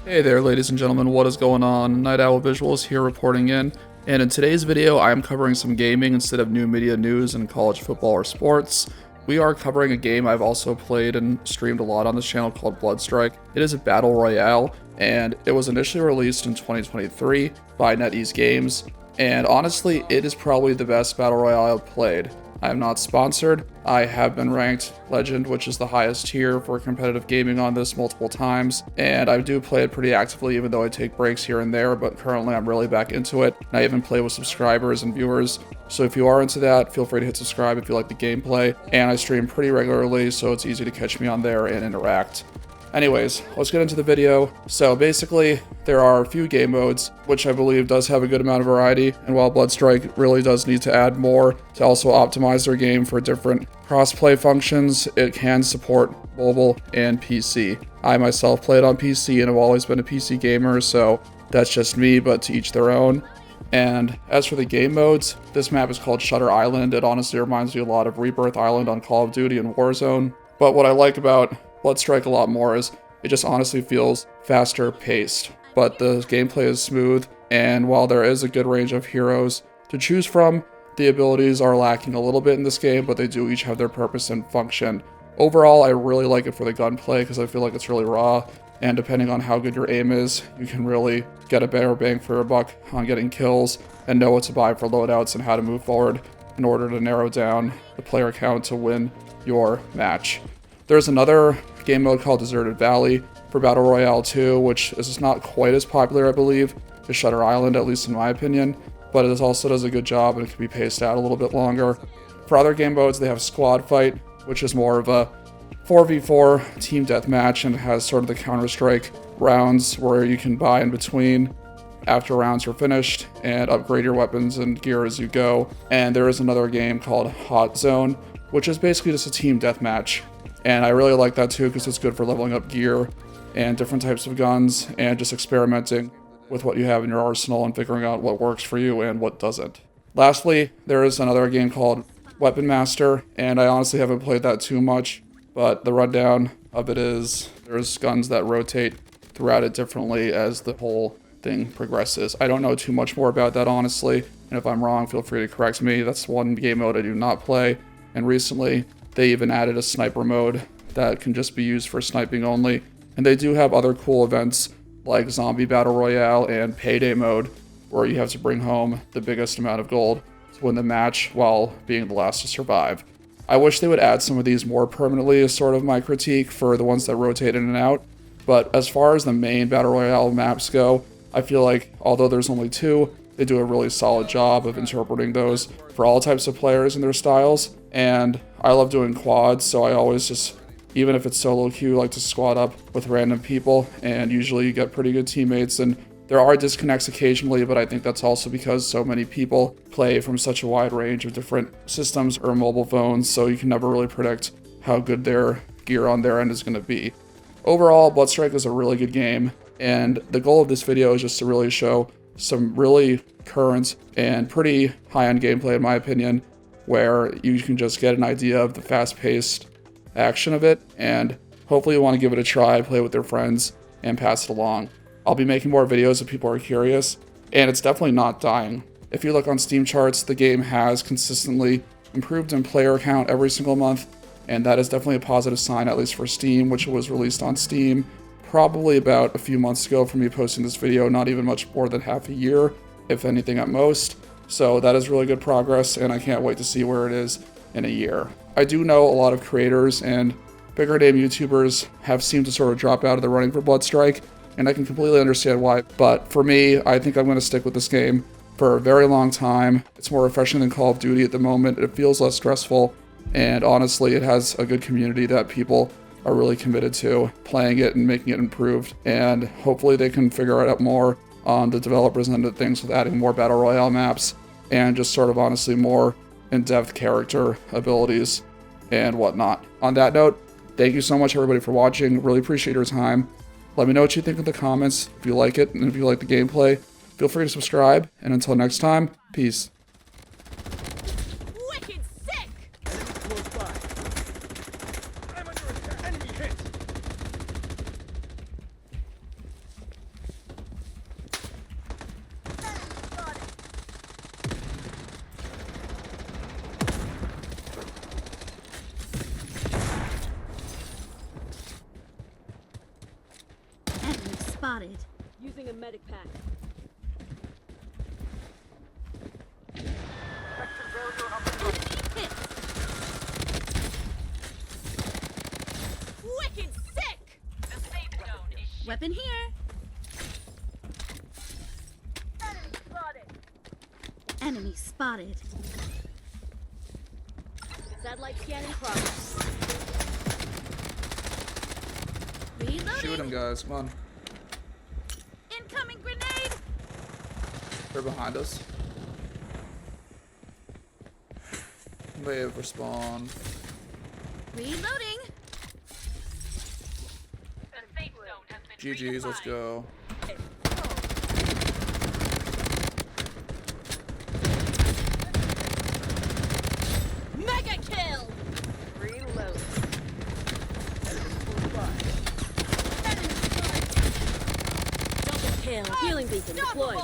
Hey there, ladies and gentlemen, what is going on? Night Owl Visuals here reporting in, and in today's video I am covering some gaming instead of new media news in college football or sports. We are covering a game I've also played and streamed a lot on this channel called Bloodstrike. It is a battle royale, and it was initially released in 2023 by NetEase Games, and honestly it is probably the best battle royale I've played. I am not sponsored. I have been ranked Legend, which is the highest tier for competitive gaming on this multiple times, and I do play it pretty actively even though I take breaks here and there, but currently I'm really back into it. And I even play with subscribers and viewers, so if you are into that, feel free to hit subscribe if you like the gameplay, and I stream pretty regularly, so it's easy to catch me on there and interact. Anyways, let's get into the video. So basically, there are a few game modes, which I believe does have a good amount of variety, and while Bloodstrike really does need to add more to also optimize their game for different cross-play functions, it can support mobile and PC. I myself played on PC and have always been a PC gamer, so that's just me, but to each their own. And as for the game modes, this map is called Shutter Island. It honestly reminds me a lot of Rebirth Island on Call of Duty and Warzone, but what I like about Bloodstrike a lot more is it just honestly feels faster paced, but the gameplay is smooth, and while there is a good range of heroes to choose from, the abilities are lacking a little bit in this game, but they do each have their purpose and function. Overall, I really like it for the gunplay because I feel like it's really raw, and depending on how good your aim is, you can really get a better bang for your buck on getting kills and know what to buy for loadouts and how to move forward in order to narrow down the player count to win your match. There's another game mode called Deserted Valley for Battle Royale 2, which is not quite as popular, I believe, as Shutter Island, at least in my opinion, but it also does a good job and it can be paced out a little bit longer. For other game modes, they have Squad Fight, which is more of a 4v4 team deathmatch and has sort of the Counter-Strike rounds where you can buy in between after rounds are finished and upgrade your weapons and gear as you go. And there is another game called Hot Zone, which is basically just a team deathmatch. And I really like that too because it's good for leveling up gear and different types of guns and just experimenting with what you have in your arsenal and figuring out what works for you and what doesn't. Lastly, there is another game called Weapon Master, and I honestly haven't played that too much, but the rundown of it is there's guns that rotate throughout it differently as the whole thing progresses. I don't know too much more about that honestly, and if I'm wrong, feel free to correct me. That's one game mode I do not play, and recently they even added a sniper mode that can just be used for sniping only. And they do have other cool events like Zombie Battle Royale and Payday mode, where you have to bring home the biggest amount of gold to win the match while being the last to survive. I wish they would add some of these more permanently as sort of my critique for the ones that rotate in and out. But as far as the main Battle Royale maps go, I feel like although there's only two, they do a really solid job of interpreting those for all types of players and their styles. And I love doing quads, so I always just, even if it's solo queue, like to squad up with random people, and usually you get pretty good teammates, and there are disconnects occasionally, but I think that's also because so many people play from such a wide range of different systems or mobile phones, so you can never really predict how good their gear on their end is going to be. Overall, Bloodstrike is a really good game, and the goal of this video is just to really show some really current and pretty high-end gameplay in my opinion, where you can just get an idea of the fast-paced action of it, and hopefully you want to give it a try, play with their friends, and pass it along. I'll be making more videos if people are curious, and it's definitely not dying. If you look on Steam charts, the game has consistently improved in player count every single month, and that is definitely a positive sign, at least for Steam, which was released on Steam probably about a few months ago from me posting this video, not even much more than half a year, if anything at most. So that is really good progress, and I can't wait to see where it is in a year. I do know a lot of creators and bigger name YouTubers have seemed to sort of drop out of the running for Bloodstrike, and I can completely understand why. But for me, I think I'm going to stick with this game for a very long time. It's more refreshing than Call of Duty at the moment. It feels less stressful, and honestly, it has a good community that people are really committed to playing it and making it improved, and hopefully they can figure out more on the developers and the things with adding more Battle Royale maps and just sort of honestly more in-depth character abilities and whatnot. On that note, thank you so much everybody for watching. Really appreciate your time. Let me know what you think in the comments if you like it, and if you like the gameplay, feel free to subscribe, and until next time, peace. Wicked sick! Enemy close by. I'm under attack. Enemy hit. spotted. Using a medic pack. Hit. Wicked sick! The safe zone is Weapon here. enemy spotted. Enemy spotted. Satellite scan in progress. Reloading. Shoot him, guys. Come on. Incoming grenade. They're behind us. Wave respawn. Reloading. The safe zone has been GG's, let's redefined. go. Mega kill! Reload. Double kill. Healing beacon deployed.